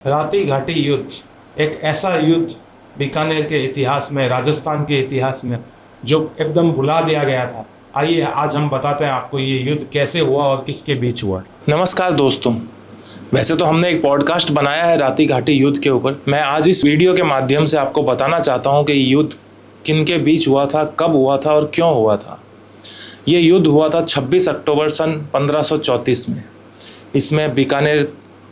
राती घाटी युद्ध एक ऐसा युद्ध बीकानेर के इतिहास में, राजस्थान के इतिहास में जो एकदम भुला दिया गया था। आइए आज हम बताते हैं आपको ये युद्ध कैसे हुआ और किसके बीच हुआ। नमस्कार दोस्तों, वैसे तो हमने एक पॉडकास्ट बनाया है राती घाटी युद्ध के ऊपर। मैं आज इस वीडियो के माध्यम से आपको बताना चाहता हूँ कि युद्ध किन के बीच हुआ था, कब हुआ था और क्यों हुआ था। ये युद्ध हुआ था 26 अक्टूबर सन 1534 में। इसमें बीकानेर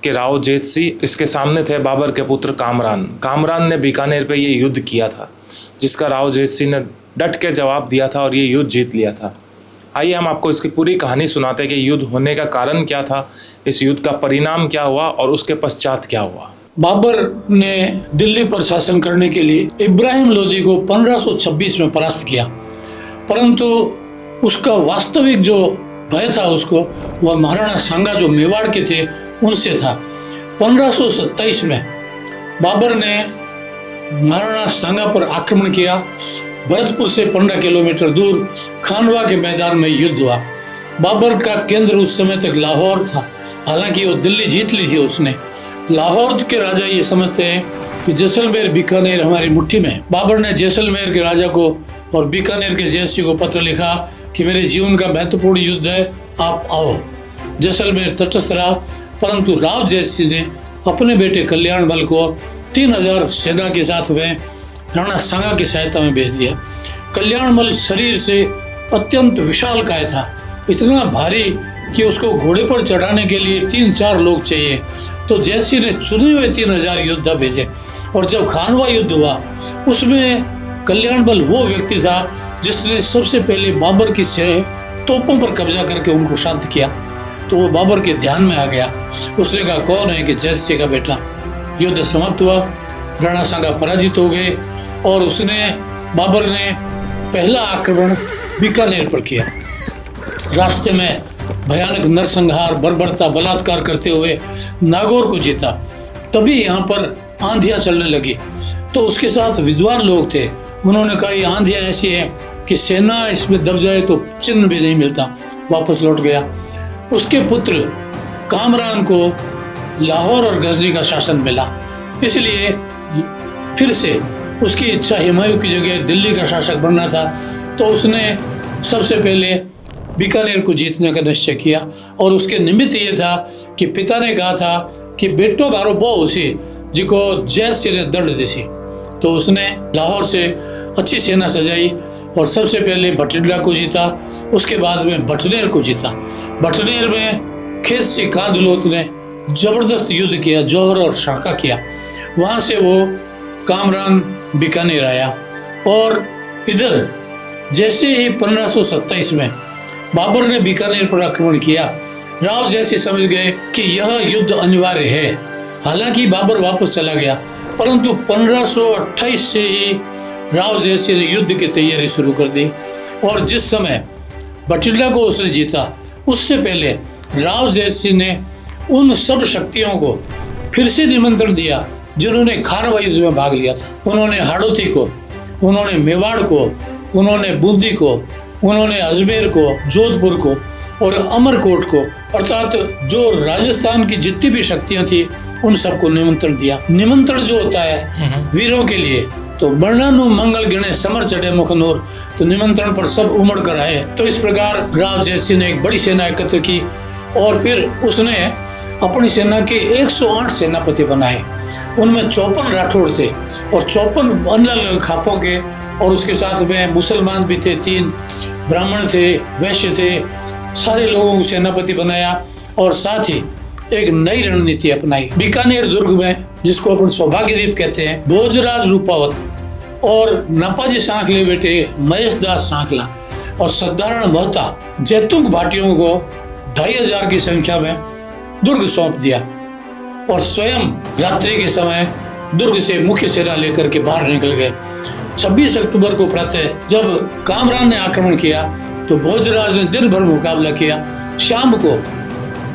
के राव जेत सिंह, इसके सामने थे बाबर के पुत्र कामरान ने बीकानेर पे ये युद्ध किया था, जिसका राव जेत सिंह ने डट के जवाब दिया था और ये युद्ध जीत लिया था। आइए हम आपको इसकी पूरी कहानी सुनाते हैं कि युद्ध होने का कारण क्या था, इस युद्ध का परिणाम क्या हुआ और उसके पश्चात क्या हुआ। बाबर ने दिल्ली पर शासन करने के लिए इब्राहिम लोदी को 1526 में परास्त किया, परंतु उसका वास्तविक जो भय था उसको वह महाराणा सांगा जो मेवाड़ के थे उनसे था। 1527 में बाबर ने महाराणा सांगा पर आक्रमण किया। भरतपुर से 15 किलोमीटर दूर खानवा के मैदान में युद्ध हुआ। बाबर का केंद्र उस समय तक लाहौर था, हालांकि वो दिल्ली जीत ली थी उसने। लाहौर के राजा ये समझते हैं कि जैसलमेर बीकानेर हमारी मुट्ठी में है। बाबर ने जैसलमेर के राजा को और बीकानेर के जेत सिंह को पत्र लिखा कि मेरे जीवन का महत्वपूर्ण युद्ध है, आप आओ। जैसलमेर तटस्थ रहा, परंतु राव जेत सिंह ने अपने बेटे कल्याण बल को 3000 सेना के साथ में राणा सांगा की सहायता में भेज दिया। कल्याण बल शरीर से अत्यंत विशालकाय था, इतना भारी कि उसको घोड़े पर चढ़ाने के लिए 3-4 लोग चाहिए। तो जेत सिंह ने चुने हुए 3000 योद्धा भेजे और जब खानवा युद्ध हुआ उसमें कल्याण बल वो व्यक्ति था जिसने सबसे पहले बाबर की तोपों पर कब्जा करके उनको शांत किया। तो वो बाबर के ध्यान में आ गया। उसने कहा कौन है कि जेत सिंह का बेटा। युद्ध समाप्त हुआ, राणा सांगा पराजित हो गए और बाबर ने पहला आक्रमण बीकानेर पर किया। रास्ते में भयानक नरसंहार, बर्बरता, बलात्कार करते हुए नागौर को जीता। तभी यहाँ पर आंधियाँ चलने लगी, तो उसके साथ विद्वान लोग थे। उन्होंने कहा ये आंधियाँ ऐसी हैं कि सेना इसमें दब जाए तो चिन्ह भी नहीं मिलता। वापस लौट गया। उसके पुत्र कामरान को लाहौर और गजनी का शासन मिला, इसलिए फिर से उसकी इच्छा हुमायूं की जगह दिल्ली का शासक बनना था। तो उसने सबसे पहले बीकानेर को जीतने का निश्चय किया और उसके निमित्त ये था कि पिता ने कहा था कि बेटो मारो बो उसी जिको जेत सिंह ने दंड देसी। तो उसने लाहौर से अच्छी सेना सजाई और सबसे पहले भटिंडा को जीता, उसके बाद में भटनेर को जीता। भटनेर में खेत से कांदुलोत ने जबरदस्त युद्ध किया, जौहर और शाका किया। वहां से वो कामरान बीकानेर आया और इधर जैसे ही 1527 में बाबर ने बीकानेर पर आक्रमण किया, राव जैसे समझ गए कि यह युद्ध अनिवार्य है। हालांकि बाबर वापस चला गया, परंतु 1528 से ही राव जैसे ने युद्ध की तैयारी शुरू कर दी। और जिस समय भटिंडा को उसने जीता, उससे पहले राव जैसे ने उन सब शक्तियों को फिर से निमंत्रण दिया जिन्होंने खानवा युद्ध में भाग लिया था। उन्होंने हाड़ौती को, उन्होंने मेवाड़ को, उन्होंने बूंदी को, उन्होंने अजमेर को, जोधपुर को और अमरकोट को, अर्थात जो राजस्थान की जितनी भी शक्तियां थी उन सबको निमंत्रण दिया। निमंत्रण जो होता है वीरों के लिए, तो वर्णानु मंगल गिणे समर चढ़े मुखनूर, तो निमंत्रण पर सब उमड़ कर आए। तो इस प्रकार राव जैत सिंह ने एक बड़ी सेना एकत्र की और फिर उसने अपनी सेना के 108 सेनापति बनाए। उनमें 54 राठौड़ थे और 54 अलग अलग खापों के, और उसके साथ में मुसलमान भी थे, 3 ब्राह्मण थे, वैश्य थे। सारे लोगों को सेनापति बनाया और साथ ही एक नई रणनीति अपनाई। बीकानेर दुर्ग में, जिसको अपन सौभाग्यदीप कहते हैं, भोजराज रूपावत और नापाजी सांखले बेटे महेश दास सांखला और सधारण महता जैतुंग भाटियों को 2500 की संख्या में दुर्ग सौंप दिया और स्वयं रात्रि के समय दुर्ग से मुख्य सेना लेकर के बाहर निकल गए। 26 अक्टूबर को प्रातः जब कामरान ने आक्रमण किया तो भोजराज ने दिन भर मुकाबला किया। शाम को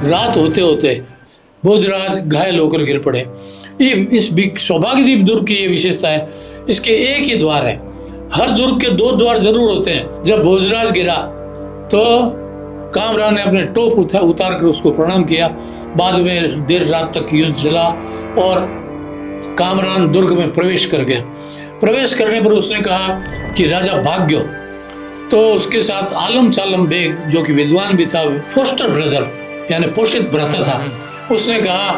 रात होते होते भोजराज घायल होकर गिर पड़े। ये इस सौभाग्यदीप दुर्ग की ये विशेषता है, इसके एक ही द्वार है। हर दुर्ग के 2 द्वार जरूर होते हैं। जब भोजराज गिरा तो कामरान ने अपने टोप उतार कर उसको प्रणाम किया। बाद में देर रात तक युद्ध चला और कामरान दुर्ग में प्रवेश कर गया। प्रवेश करने पर उसने कहा कि राजा भाग गयो। तो उसके साथ आलम चालम बेग, जो कि विद्वान भी था, फोस्टर ब्रदर यानी पोषित भ्राता था, उसने कहा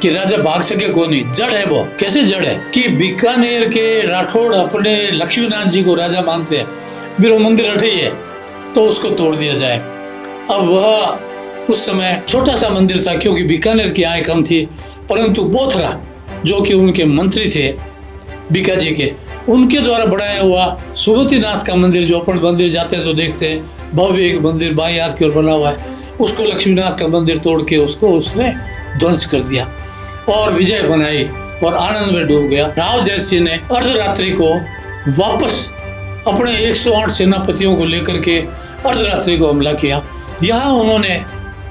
कि राजा भाग सके को नहीं, जड़ है वो। कैसे जड़ है कि बीकानेर के राठौड़ अपने लक्ष्मीनाथ जी को राजा मानते हैं, बिरो मंदिर अठी है तो उसको तोड़ दिया जाए। अब वह उस समय छोटा सा मंदिर था क्योंकि बीकानेर की आय कम थी, परंतु बोथरा जो कि उनके मंत्री थे बीका जी के, उनके द्वारा बनाया हुआ सुमतिनाथ का मंदिर, जो अपन मंदिर जाते हैं तो देखते हैं भव्य एक मंदिर बाएं हाथ की ओर बना हुआ है, उसको लक्ष्मीनाथ का मंदिर तोड़ के उसको उसने ध्वंस कर दिया और विजय बनाई और आनंद में डूब गया। राव जयसिंह ने अर्धरात्रि को वापस अपने 108 सेनापतियों को लेकर के अर्धरात्रि को हमला किया। यहाँ उन्होंने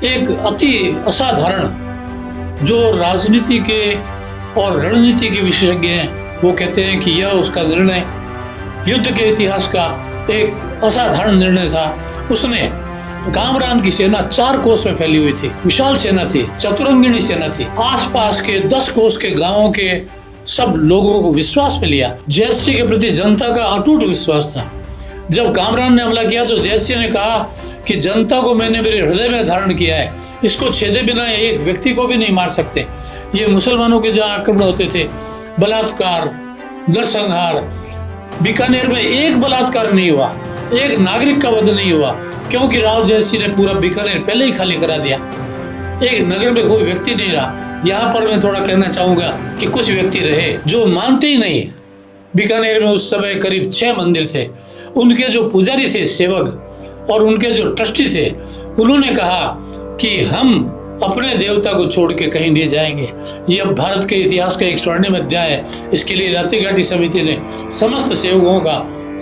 एक अति असाधारण, जो राजनीति के और रणनीति के विशेषज्ञ हैं वो कहते हैं कि यह उसका निर्णय युद्ध के इतिहास का एक असाधारण निर्णय था। उसने कामरान की सेना 4 कोस में फैली हुई थी, विशाल सेना थी, चतुरंगिणी सेना थी, आसपास के 10 कोस के गांवों के सब लोगों को विश्वास में लिया। जयसिंह के प्रति जनता का अटूट विश्वास था। जब कामरान ने हमला किया तो जयसिंह ने कहा कि जनता को मैंने मेरे हृदय में धारण किया है, इसको छेदे बिना एक व्यक्ति को भी नहीं मार सकते। ये मुसलमानों के जहाँ आक्रमण होते थे, बलात्कार, नरसंहार, बीकानेर में एक बलात्कार नहीं हुआ, एक नागरिक का वध नहीं हुआ, क्योंकि राव जयसिंह ने पूरा बीकानेर पहले ही खाली करा दिया। एक नगर में कोई व्यक्ति नहीं रहा। यहाँ पर मैं थोड़ा कहना चाहूंगा कि कुछ व्यक्ति रहे जो मानते ही नहीं। बीकानेर में उस समय करीब 6 मंदिर थे। उनके जो पुजारी थे, सेवक, और उनके जो ट्रस्टी थे, उन्होंने कहा कि हम अपने देवता को छोड़ के कहीं नहीं जाएंगे। यह भारत के इतिहास का एक स्वर्णिम अध्याय है। इसके लिए राती घाटी समिति ने समस्त सेवकों का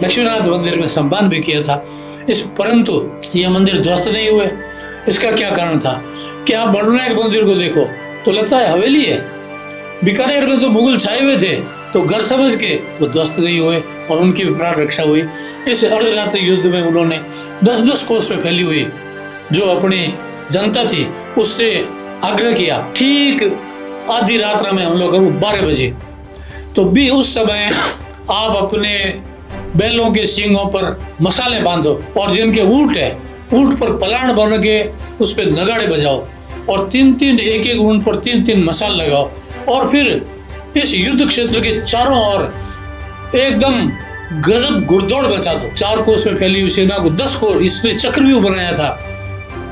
लक्ष्मीनाथ मंदिर में सम्मान भी किया था। परंतु यह मंदिर ध्वस्त नहीं हुए। इसका क्या कारण था कि आप बड़नायक मंदिर को देखो तो लगता है हवेली है। बीकानेर में तो मुगल छाए हुए थे, तो घर समझ के वो ध्वस्त नहीं हुए और उनकी भी प्राण रक्षा हुई। इस अर्धरात्रि युद्ध में उन्होंने 10-10 कोस में फैली हुई जो अपनी जनता थी उससे आग्रह किया, ठीक आधी रात में हम लोग 12 बजे, तो भी उस समय आप अपने बैलों के सींगों पर मसाले बांधो और जिनके ऊंट है, ऊंट पर पलाण बन के उस पर नगाड़े बजाओ और 3-3 एक ऊंट पर 3-3 मसाल लगाओ और फिर इस युद्ध क्षेत्र के चारों ओर एकदम गजब गुड़दौड़ मचा दो। 4 कोस में फैली हुई सेना को 10 कोस, इसने चक्रव्यूह बनाया था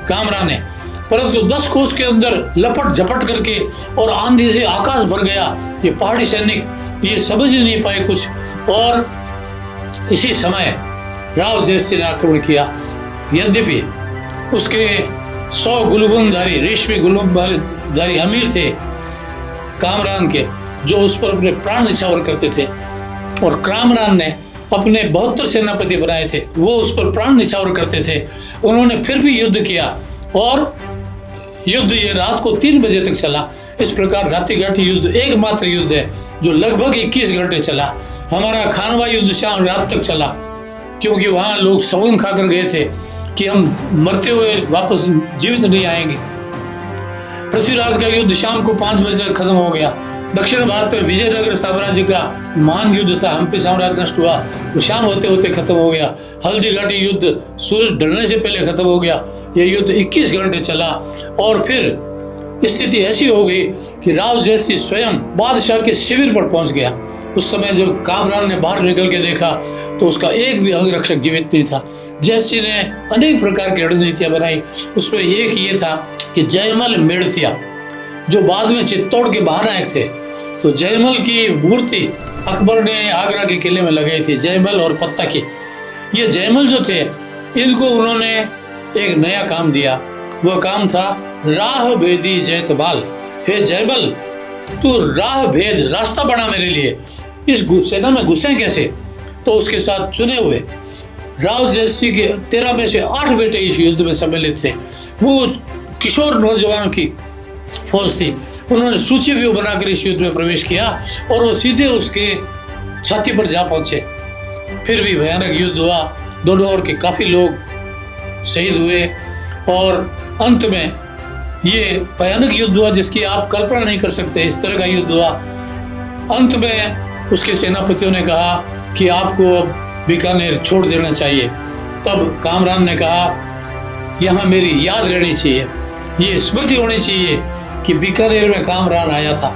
कामरान ने, परंतु 10 कोस के अंदर लपट झपट करके और आंधी से आकाश भर गया। ये पहाड़ी सैनिक ये समझ ही नहीं पाए कुछ। और इसी समय राव जयसिंह ने आक्रमण किया। यद्यपि उसके 100 गुलबंधारी, रेशमी गुलबंधारी अमीर थे कामरान के, जो उस पर अपने प्राण न्यौछावर करते थे, और कामरान ने अपने 72 सेनापति बनाए थे, वो उस पर प्राण न्यौछावर करते थे। उन्होंने फिर भी युद्ध किया और युद्ध ये रात को 3 बजे तक चला। इस प्रकार राती घाटी युद्ध एकमात्र युद्ध है जो लगभग 21 घंटे चला। हमारा खानवा युद्ध शाम रात तक चला, क्योंकि वहाँ लोग सौगंध खाकर गए थे कि हम मरते हुए वापस जीवित नहीं आएंगे। पृथ्वीराज का युद्ध शाम को 5 बजे तक खत्म हो गया। दक्षिण भारत में विजयनगर साम्राज्य का महान युद्ध था, हम्पी साम्राज्य नष्ट हुआ, वो शाम होते होते खत्म हो गया। हल्दी घाटी युद्ध सूरज ढलने से पहले खत्म हो गया। यह युद्ध 21 घंटे चला और फिर स्थिति ऐसी हो गई कि राव जयसिंह स्वयं बादशाह के शिविर पर पहुंच गया। उस समय जब कामरान ने बाहर निकल के देखा तो उसका एक भी अंगरक्षक जीवित नहीं था। जयसिंह ने अनेक प्रकार की रणनीतियां बनाई। उसमें एक ये था कि जयमल मेड़सिया, जो बाद में चित्तौड़ के महानायक थे, तो जयमल की मूर्ति अकबर ने आगरा के किले में लगाई थी, जयमल और पत्ता की। ये जयमल जो थे, इनको उन्होंने एक नया काम दिया। वह काम था राह भेदी जयतमाल। हे जयमल, तू राह भेद, रास्ता बना मेरे लिए, इस सेना में घुसे कैसे। तो उसके साथ चुने हुए राव जयसिंह के 13 में से 8 बेटे इस युद्ध में सम्मिलित थे। वो किशोर नौजवानों की फौज थी। उन्होंने सूची व्यू बनाकर इस युद्ध में प्रवेश किया और वो सीधे उसके छाती पर जा पहुंचे। फिर भी भयानक युद्ध हुआ, दोनों ओर के काफी लोग शहीद हुए और अंत में ये भयानक युद्ध हुआ जिसकी आप कल्पना नहीं कर सकते, इस तरह का युद्ध हुआ। अंत में उसके सेनापतियों ने कहा कि आपको अब बीकानेर छोड़ देना चाहिए। तब कामरान ने कहा यहाँ मेरी याद रहनी चाहिए, ये स्मृति होनी चाहिए कि बीकानेर में कामरान आया था।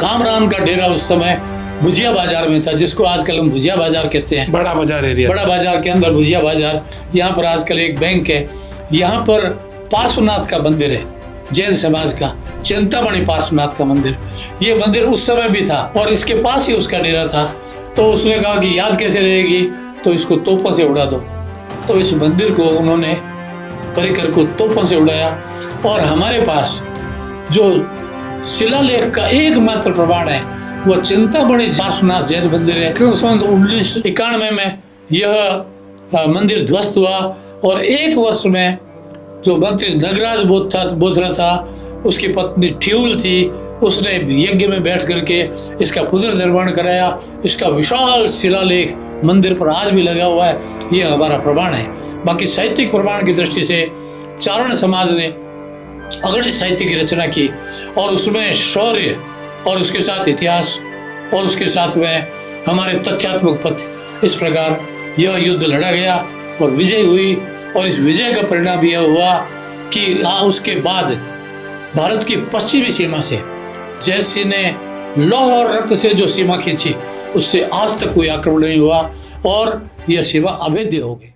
कामरान का डेरा उस समय भुजिया बाजार में था, जिसको आजकल हम भुजिया बाजार कहते हैं। बड़ा बाजार एरिया, बड़ा बाजार के अंदर भुजिया बाजार। यहाँ पर आजकल एक बैंक है, यहाँ पर पार्श्वनाथ का मंदिर है, जैन समाज का चिंतामणि पार्श्वनाथ का मंदिर। ये मंदिर उस समय भी था और इसके पास ही उसका डेरा था। तो उसने कहा कि याद कैसे रहेगी, तो इसको तोपों से उड़ा दो। तो इस मंदिर को उन्होंने परिकर को तोपों से उड़ाया। और हमारे पास जो शिलालेख का एकमात्र प्रमाण है वो चिंतामणि पार्श्वनाथ जैन मंदिर है। 1991 में यह मंदिर ध्वस्त हुआ और एक वर्ष में जो मंत्री नगराज बोथरा था, उसकी पत्नी ठियूल थी, उसने यज्ञ में बैठ करके इसका पुनर्निर्माण कराया। इसका विशाल शिलालेख मंदिर पर आज भी लगा हुआ है, यह हमारा प्रमाण है। बाकी साहित्यिक प्रमाण की दृष्टि से चारण समाज ने अगणित साहित्य की रचना की और उसमें शौर्य और उसके साथ इतिहास और उसके साथ में हमारे तथ्यात्मक पथ, इस प्रकार यह युद्ध लड़ा गया और विजय हुई। और इस विजय का परिणाम यह हुआ कि उसके बाद भारत की पश्चिमी सीमा से जयसिंह ने लौह और रक्त से जो सीमा खींची, उससे आज तक कोई आक्रमण नहीं हुआ और यह सीमा अभेद्य हो गई।